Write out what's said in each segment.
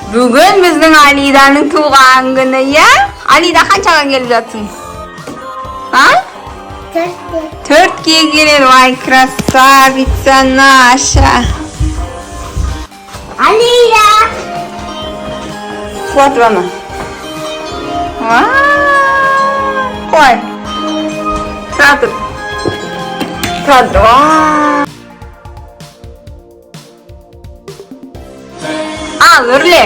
Бүгін біздің Алиданың туған күні, иә? Алида қаншаға келіп жатсың? Төртке келеді. Ай, красавица наша. Алида! Вот она. Қой. Тұра тұр. Al, үрле.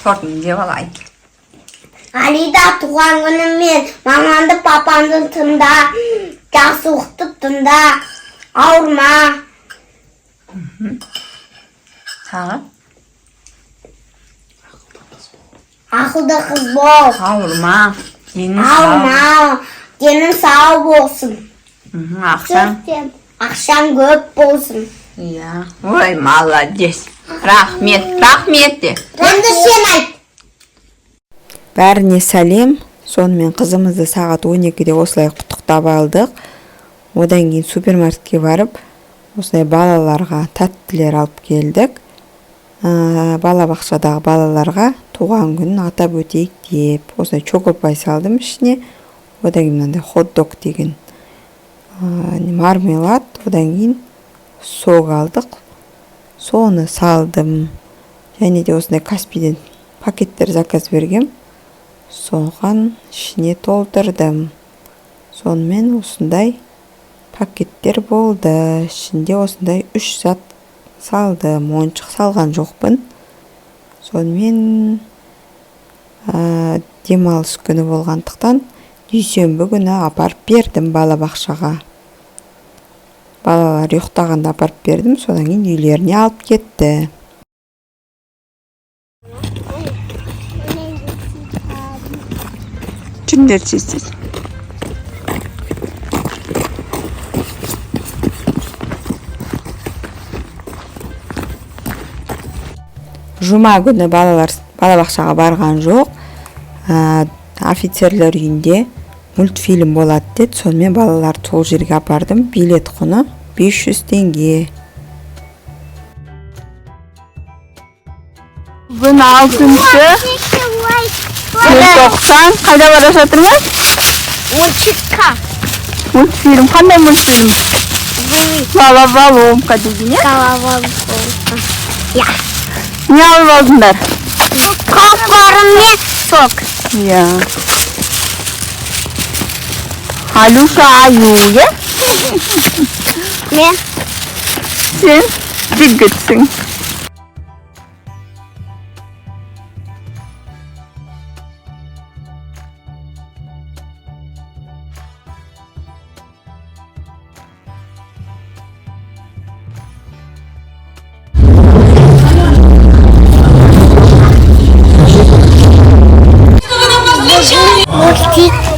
Тортын жеп алайық. Алида, туған күнімен маманды папанды тыңда, жақсы ұқты тыңда, ауырма. Тағы? Ақылды қыз бол. Ауырма. Ауырма. Денің сау болсын. Ақшаң көп болсын. Иә. Ой, молодец. Рахмет, рахмет де. Енді сен айт. Бәріне сәлем. Сонымен қызымызды сағат 12-де осылай құттықтап алдық. Одан кейін супермаркетке барып, осылай балаларға тәттілер алып келдік. Балабақшадағы балаларға туған күнін атап өтейік деп. Осылай чокопай салдым ішіне. Одан кейін мынандай хот-дог деген мармелад, одан кейін сок алдық. Соны салдым. Және де осындай Каспийден пакеттер заказ бергем. Соған ішіне толтырдым. Сонымен осындай пакеттер болды. Ішінде осындай 3 зат салдым. Ойыншық салған жоқпын. Сонымен демалыс күні болғандықтан дүйсенбі күні апарып бердім балабақшаға. Балалар ұйықтағанда апарып бердім. Содан кейін үйлеріне алып кетті. Жүндер сесіз. Жұма күні балабақшаға барған жоқ. Офицерлер үйінде мультфильм болады деді. Сонымен балалар сол жерге апардым. Билет құны 500 теңге. Бүгін 6-шы. 90. Қайда бара жатырмыз? Мультикқа. Мультфильм. Қандай мультфильм? Головоломка деген, не? Головоломка. Я. Не алып алдыңдар? Попкорн мен сок. Иә. Алюша аю, е? Мен Сен жігітсің.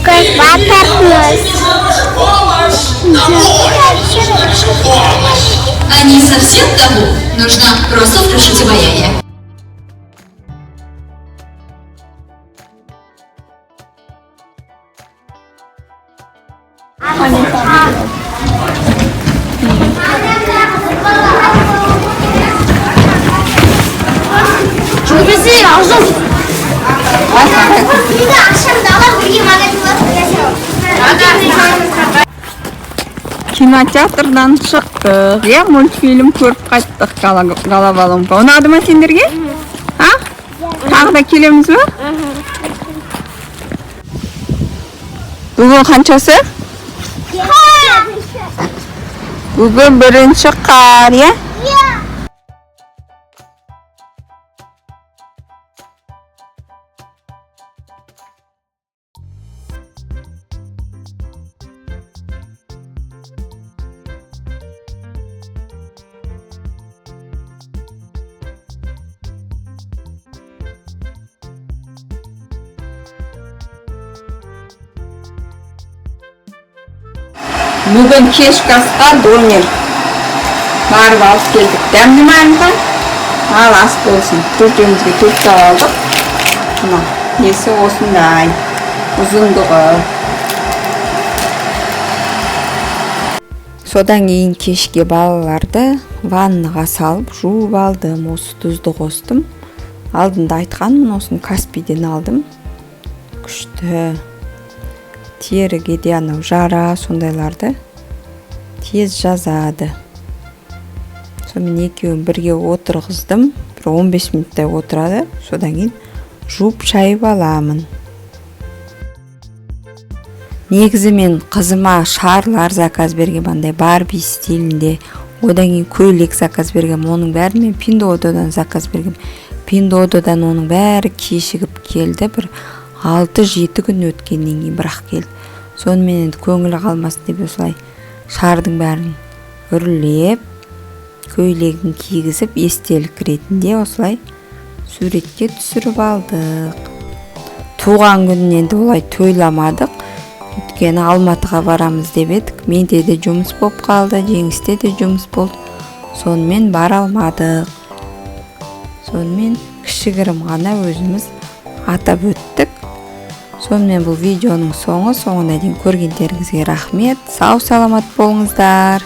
көз батырмыз. А не совсем табу. Нужно просто включить обаяние. Жүргізі азым. Енді ақшам дала бірге Кинотеатрдан шықтық. Я мультфильм көріп қайттық Головоломка. Ұнады ма сендерге? А? Тағы да келеміз бе? Бүгін қаншасы? Бүгін бірінші қар, я? Бүгін кешкі асқа донер барып алып келдік. Дәмді ме Антон? Ал ас болсын. Төртеумізге төрт алдық. Мына несі осындай ұзындығы. Содан кейін кешке балаларды ваннаға салып жуып алдым. Осы тұзды қостым. Алдында айтқанмын, осыны Каспийден алдым. Күшті. Теріге де анау жара сондайларды тез жазады. Сонымен екеуін бірге отырғыздым. Бір 15 минуттай отырады. Содан кейін жуып шайып аламын. Негізі мен қызыма шарлар заказ берген, бандай Барби стилінде. Одан кейін көйлек заказ берген. Оның бәрі мен Пиндододан заказ берген. Пиндододан оның бәрі кешігіп келді. Бір 6-7 күн өткеннен кейін бірақ келді. Сонымен енді көңілі қалмасын деп осылай шардың бәрін үрлеп, көйлегін кигізіп, естелік ретінде осылай суретке түсіріп алдық. Туған күнін енді олай тойламадық. Өйткені Алматыға барамыз деп едік. Менде де жұмыс болып қалды, Жеңісте де жұмыс болды. Сонымен бара алмадық. Сонымен кішігірім ғана өзіміз атап өттік. Сонымен бұл видеоның соңына дейін көргендеріңізге рахмет. Сау саламат болыңыздар.